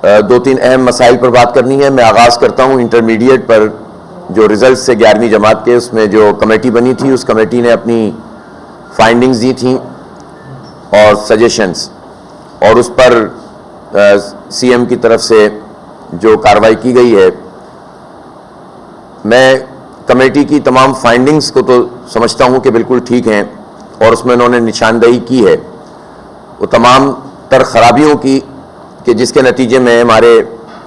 دو تین اہم مسائل پر بات کرنی ہے. میں آغاز کرتا ہوں انٹرمیڈیٹ پر. جو ریزلٹس سے 11ویں جماعت کے، اس میں جو کمیٹی بنی تھی، اس کمیٹی نے اپنی فائنڈنگز دی تھیں اور سجیشنز، اور اس پر سی ایم کی طرف سے جو کارروائی کی گئی ہے، میں کمیٹی کی تمام فائنڈنگز کو تو سمجھتا ہوں کہ بالکل ٹھیک ہیں، اور اس میں انہوں نے نشاندہی کی ہے وہ تمام تر خرابیوں کی کہ جس کے نتیجے میں ہمارے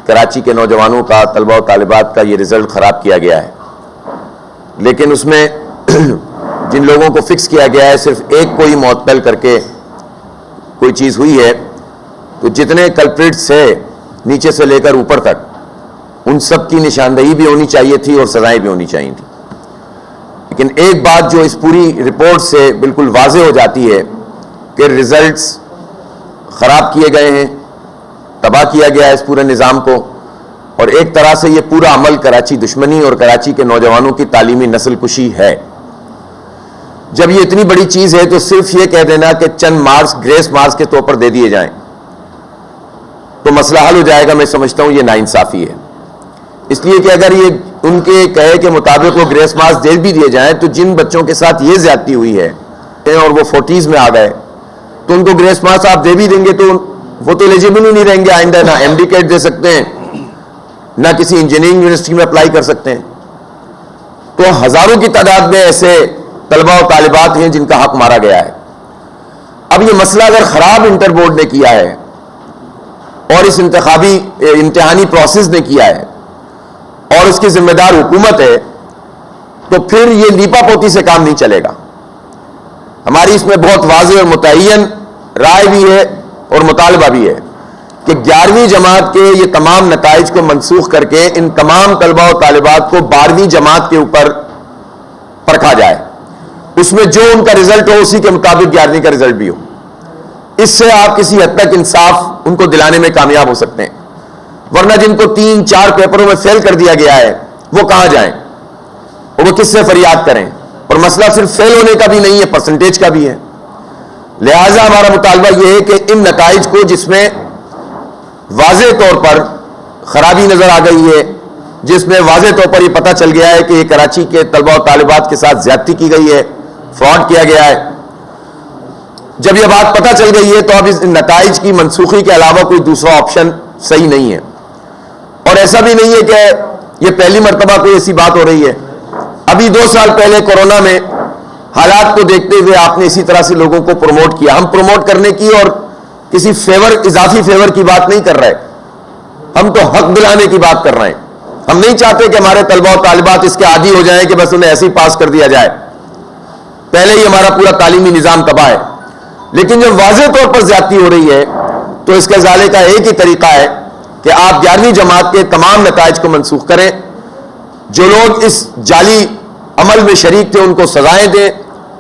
کراچی کے نوجوانوں کا، طلبہ و طالبات کا یہ رزلٹ خراب کیا گیا ہے. لیکن اس میں جن لوگوں کو فکس کیا گیا ہے، صرف ایک کوئی معطل کر کے کوئی چیز ہوئی ہے، تو جتنے کلپریٹس ہے نیچے سے لے کر اوپر تک، ان سب کی نشاندہی بھی ہونی چاہیے تھی اور سزائیں بھی ہونی چاہیے تھی. لیکن ایک بات جو اس پوری رپورٹ سے بالکل واضح ہو جاتی ہے کہ رزلٹس خراب کیے گئے ہیں، تباہ کیا گیا ہے اس پورے نظام کو، اور ایک طرح سے یہ پورا عمل کراچی دشمنی اور کراچی کے نوجوانوں کی تعلیمی نسل کشی ہے. جب یہ اتنی بڑی چیز ہے تو صرف یہ کہہ دینا کہ چند مارکس گریس مارکس کے طور پر دے دیے جائیں تو مسئلہ حل ہو جائے گا، میں سمجھتا ہوں یہ ناانصافی ہے. اس لیے کہ اگر یہ ان کے کہے کے مطابق وہ گریس مارکس دے بھی دیے جائیں تو جن بچوں کے ساتھ یہ زیادتی ہوئی ہے اور وہ 40s میں آ گئے تو ان کو گریس مارکس آپ دے بھی دیں گے تو وہ تو ایلیجیبل ہی نہیں رہیں گے، آئندہ نہ ایم ڈی کیٹ دے سکتے ہیں، نہ کسی انجینئرنگ یونیورسٹی میں اپلائی کر سکتے ہیں. تو ہزاروں کی تعداد میں ایسے طلبہ و طالبات ہیں جن کا حق مارا گیا ہے. اب یہ مسئلہ اگر خراب انٹر بورڈ نے کیا ہے اور اس امتحانی پروسیس نے کیا ہے اور اس کی ذمہ دار حکومت ہے، تو پھر یہ لیپا پوتی سے کام نہیں چلے گا. ہماری اس میں بہت واضح اور متعین رائے بھی ہے اور مطالبہ بھی ہے کہ 11ویں جماعت کے یہ تمام نتائج کو منسوخ کر کے ان تمام طلبہ و طالبات کو 12ویں جماعت کے اوپر پرکھا جائے. اس میں جو ان کا رزلٹ ہو اسی کے مطابق 11ویں کا رزلٹ بھی ہو. اس سے آپ کسی حد تک انصاف ان کو دلانے میں کامیاب ہو سکتے ہیں. ورنہ جن کو 3-4 پیپروں میں فیل کر دیا گیا ہے وہ کہاں جائیں اور وہ کس سے فریاد کریں؟ اور مسئلہ صرف فیل ہونے کا بھی نہیں ہے، پرسنٹیج کا بھی ہے. لہٰذا ہمارا مطالبہ یہ ہے کہ ان نتائج کو، جس میں واضح طور پر خرابی نظر آ گئی ہے، جس میں واضح طور پر یہ پتہ چل گیا ہے کہ یہ کراچی کے طلبہ و طالبات کے ساتھ زیادتی کی گئی ہے، فراڈ کیا گیا ہے، جب یہ بات پتہ چل گئی ہے تو اب اس نتائج کی منسوخی کے علاوہ کوئی دوسرا آپشن صحیح نہیں ہے. اور ایسا بھی نہیں ہے کہ یہ پہلی مرتبہ کوئی ایسی بات ہو رہی ہے. ابھی 2 سال پہلے کورونا میں حالات کو دیکھتے ہوئے آپ نے اسی طرح سے لوگوں کو پروموٹ کیا. ہم پروموٹ کرنے کی اور کسی اضافی فیور کی بات نہیں کر رہے، ہم تو حق دلانے کی بات کر رہے ہیں. ہم نہیں چاہتے کہ ہمارے طلبہ و طالبات اس کے عادی ہو جائیں کہ بس انہیں ایسے ہی پاس کر دیا جائے، پہلے ہی ہمارا پورا تعلیمی نظام تباہ ہے. لیکن جب واضح طور پر زیادتی ہو رہی ہے تو اس کے ازالے کا ایک ہی طریقہ ہے کہ آپ 11ویں جماعت کے تمام نتائج کو منسوخ کریں. جو لوگ اس جعلی عمل میں شریک تھے ان کو سزائیں دیں،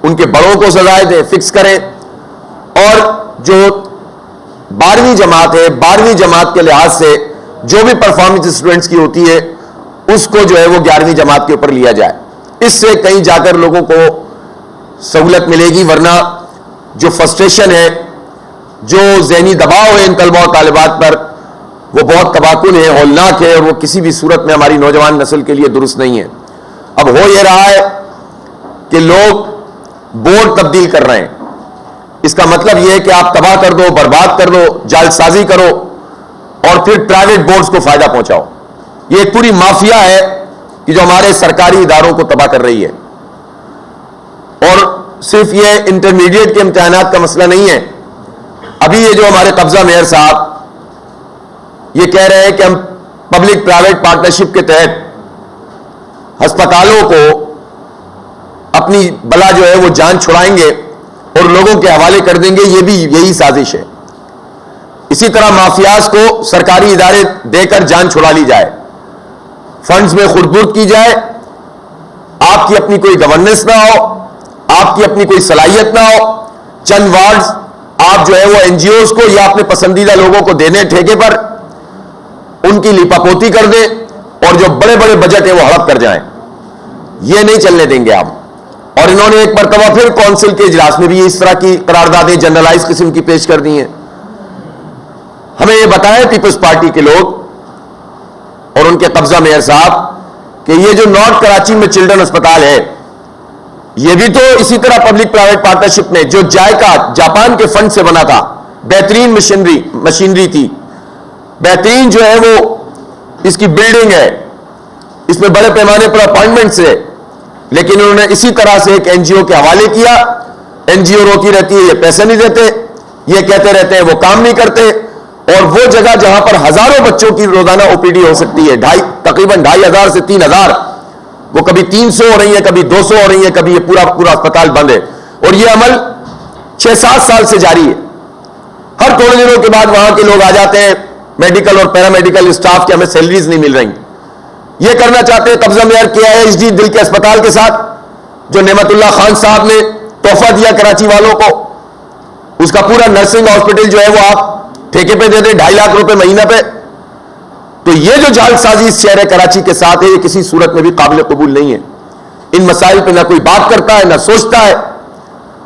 ان کے بڑوں کو سزائیں دیں، فکس کریں. اور جو 12ویں جماعت ہے، 12ویں جماعت کے لحاظ سے جو بھی پرفارمنس اسٹوڈنٹس کی ہوتی ہے اس کو جو ہے وہ 11ویں جماعت کے اوپر لیا جائے. اس سے کہیں جا کر لوگوں کو سہولت ملے گی. ورنہ جو فرسٹریشن ہے، جو ذہنی دباؤ ہے ان طلبہ و طالبات پر، وہ بہت تباکن ہے، ہولناک ہے، اور وہ کسی بھی صورت میں ہماری نوجوان نسل کے لیے درست نہیں ہے. اب ہو یہ رہا ہے کہ لوگ بورڈ تبدیل کر رہے ہیں. اس کا مطلب یہ ہے کہ آپ تباہ کر دو، برباد کر دو، جعل سازی کرو اور پھر پرائیویٹ بورڈز کو فائدہ پہنچاؤ. یہ ایک پوری مافیا ہے کہ جو ہمارے سرکاری اداروں کو تباہ کر رہی ہے. اور صرف یہ انٹرمیڈیٹ کے امتحانات کا مسئلہ نہیں ہے. ابھی یہ جو ہمارے قبضہ میئر صاحب یہ کہہ رہے ہیں کہ ہم پبلک پرائیویٹ پارٹنرشپ کے تحت ہسپتالوں کو اپنی بلا جو ہے وہ جان چھڑائیں گے اور لوگوں کے حوالے کر دیں گے، یہ بھی یہی سازش ہے. اسی طرح مافیاز کو سرکاری ادارے دے کر جان چھڑا لی جائے، فنڈز میں خردبرد کی جائے، آپ کی اپنی کوئی گورننس نہ ہو، آپ کی اپنی کوئی صلاحیت نہ ہو، چند وارڈز آپ جو ہے وہ این جی اوز کو یا اپنے پسندیدہ لوگوں کو دے دیں ٹھیکے پر، ان کی لیپا پوتی کر دیں اور جو بڑے بڑے بجٹ ہیں وہ ہڑپ کر جائیں. یہ نہیں چلنے دیں گے آپ. اور انہوں نے ایک مرتبہ پھر کونسل کے اجلاس میں بھی اس طرح کی قراردادیں جنرلائز قسم کی پیش کر دی ہیں. ہمیں یہ بتائیں پیپلز پارٹی کے لوگ اور ان کے قبضہ میئر صاحب کہ یہ جو نارتھ کراچی میں چلڈرن اسپتال ہے یہ بھی تو اسی طرح پبلک پرائیویٹ پارٹنرشپ میں جو جائکا جاپان کے فنڈ سے بنا تھا، بہترین مشینری تھی، بہترین جو ہے وہ اس کی بلڈنگ ہے، اس میں بڑے پیمانے پر اپائنٹمنٹس ہے، لیکن انہوں نے اسی طرح سے ایک این جی او کے حوالے کیا. این جی او روکی رہتی ہے، یہ پیسے نہیں دیتے، یہ کہتے رہتے ہیں وہ کام نہیں کرتے. اور وہ جگہ جہاں پر ہزاروں بچوں کی روزانہ او پی ڈی ہو سکتی ہے، تقریباً 2500 سے 3000، وہ کبھی 300 ہو رہی ہے، کبھی 200 ہو رہی ہے، کبھی یہ پورا اسپتال بند ہے. اور یہ عمل 6-7 سال سے جاری ہے. ہر تھوڑے دنوں کے بعد وہاں کے لوگ آ جاتے ہیں، میڈیکل اور پیرامیڈیکل اسٹاف کے ہمیں سیلریز نہیں مل رہی. یہ کرنا چاہتے ہیں قبضہ میئر کیا ہے ایچ ڈی دل کے اسپتال کے ساتھ، جو نعمت اللہ خان صاحب نے تحفہ دیا کراچی والوں کو. اس کا پورا نرسنگ ہاسپٹل جو ہے وہ آپ ٹھیکے پہ دے دیں 2.5 لاکھ روپے مہینہ پہ. تو یہ جو جعل سازی اس شہر کراچی کے ساتھ ہے، یہ کسی صورت میں بھی قابل قبول نہیں ہے. ان مسائل پہ نہ کوئی بات کرتا ہے نہ سوچتا ہے،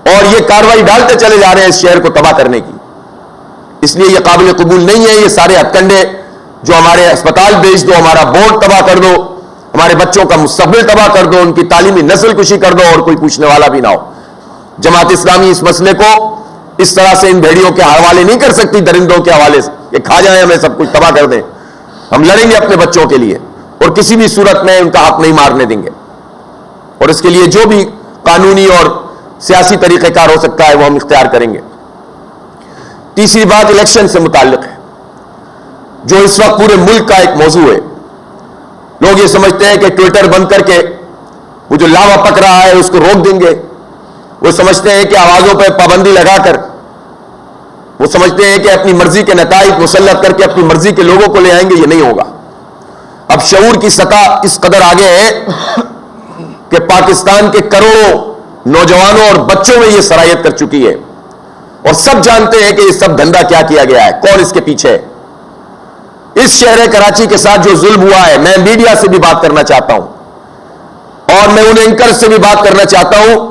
اور یہ کارروائی ڈالتے چلے جا رہے ہیں اس شہر کو تباہ کرنے کی. اس لیے یہ قابل قبول نہیں ہے. یہ سارے ہتھکنڈے جو ہمارے اسپتال بیچ دو، ہمارا بورڈ تباہ کر دو، ہمارے بچوں کا مستقبل تباہ کر دو، ان کی تعلیمی نسل کشی کر دو، اور کوئی پوچھنے والا بھی نہ ہو. جماعت اسلامی اس مسئلے کو اس طرح سے ان بھیڑیوں کے حوالے نہیں کر سکتی، درندوں کے حوالے سے کہ کھا جائیں ہمیں سب کچھ تباہ کر دیں. ہم لڑیں گے اپنے بچوں کے لیے اور کسی بھی صورت میں ان کا حق نہیں مارنے دیں گے، اور اس کے لیے جو بھی قانونی اور سیاسی طریقہ کار ہو سکتا ہے وہ ہم اختیار کریں گے. تیسری بات الیکشن سے متعلق ہے، جو اس وقت پورے ملک کا ایک موضوع ہے. لوگ یہ سمجھتے ہیں کہ ٹویٹر بند کر کے وہ جو لاوا پک رہا ہے اس کو روک دیں گے. وہ سمجھتے ہیں کہ آوازوں پہ پابندی لگا کر، وہ سمجھتے ہیں کہ اپنی مرضی کے نتائج مسلط کر کے اپنی مرضی کے لوگوں کو لے آئیں گے. یہ نہیں ہوگا. اب شعور کی سطح اس قدر آگے ہے کہ پاکستان کے کروڑوں نوجوانوں اور بچوں میں یہ صلاحیت کر چکی ہے، اور سب جانتے ہیں کہ یہ سب دھندا کیا کیا گیا ہے، کون اس کے پیچھے ہے. اس شہر کراچی کے ساتھ جو ظلم ہوا ہے، میں میڈیا سے بھی بات کرنا چاہتا ہوں، اور میں ان اینکر سے بھی بات کرنا چاہتا ہوں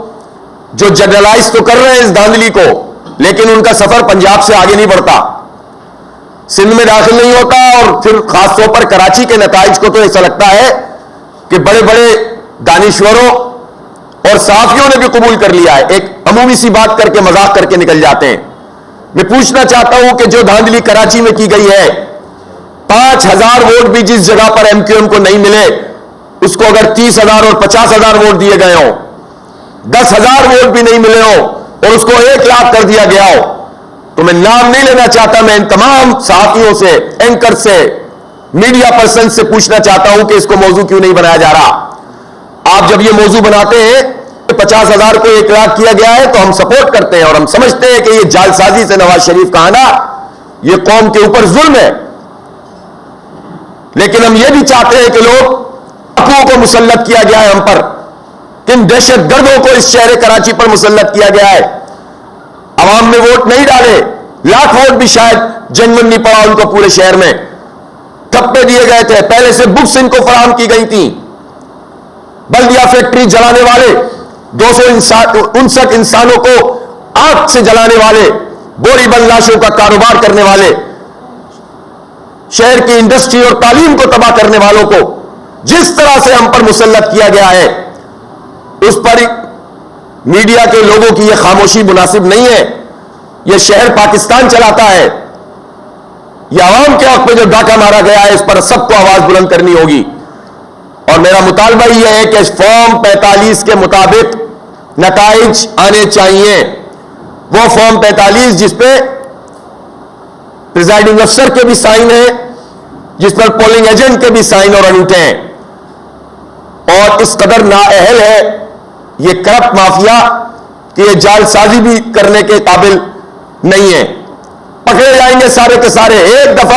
جو جنرلائز تو کر رہے ہیں اس دھاندلی کو، لیکن ان کا سفر پنجاب سے آگے نہیں بڑھتا، سندھ میں داخل نہیں ہوتا. اور پھر خاص طور پر کراچی کے نتائج کو تو ایسا لگتا ہے کہ بڑے بڑے دانشوروں اور صحافیوں نے بھی قبول کر لیا ہے، ایک عمومی سی بات کر کے مذاق کر کے نکل جاتے ہیں. میں پوچھنا چاہتا ہوں کہ جو دھاندلی کراچی میں کی گئی ہے، 5000 ووٹ بھی جس جگہ پر ایم کیو ایم کو نہیں ملے، اس کو اگر 30,000 اور 50,000 ووٹ دیے گئے ہوں، 10,000 ووٹ بھی نہیں ملے ہوں اور اس کو 1 لاکھ کر دیا گیا ہو، تو میں نام نہیں لینا چاہتا، میں ان تمام صحافیوں سے، اینکر سے، میڈیا پرسن سے پوچھنا چاہتا ہوں کہ اس کو موضوع کیوں نہیں بنایا جا رہا. آپ جب یہ موضوع بناتے ہیں 50,000 کو 1 لاکھ کیا گیا ہے تو ہم سپورٹ کرتے ہیں، اور ہم سمجھتے ہیں کہ یہ جعل سازی سے نواز شریف کا آنا یہ قوم کے اوپر ظلم ہے. لیکن ہم یہ بھی چاہتے ہیں کہ لوگ افواہوں کو مسلط کیا گیا ہے ہم پر، کن دہشت گردوں کو اس شہر کراچی پر مسلط کیا گیا ہے. عوام نے ووٹ نہیں ڈالے، لاکھ ووٹ بھی شاید جنون نہیں پڑا ان کو پورے شہر میں، ٹھپے دیے گئے تھے، پہلے سے بکس ان کو فراہم کی گئی تھیں. بلدیہ فیکٹری جلانے والے، 259 انسانوں کو آگ سے جلانے والے، بوری بند لاشوں کا کاروبار کرنے والے، شہر کی انڈسٹری اور تعلیم کو تباہ کرنے والوں کو جس طرح سے ہم پر مسلط کیا گیا ہے، اس پر میڈیا کے لوگوں کی یہ خاموشی مناسب نہیں ہے. یہ شہر پاکستان چلاتا ہے، یہ عوام کے حق میں جو ڈاکہ مارا گیا ہے اس پر سب کو آواز بلند کرنی ہوگی. اور میرا مطالبہ یہ ہے کہ فارم 45 کے مطابق نتائج آنے چاہیے. وہ فارم 45 جس پہ پریزائڈنگ افسر کے بھی سائن ہیں، جس پر پولنگ ایجنٹ کے بھی سائن اور انگوٹھے ہیں، اور اس قدر نااہل ہے یہ کرپٹ مافیا کہ یہ جعل سازی بھی کرنے کے قابل نہیں ہے. پکڑے جائیں گے سارے کے سارے. ایک دفعہ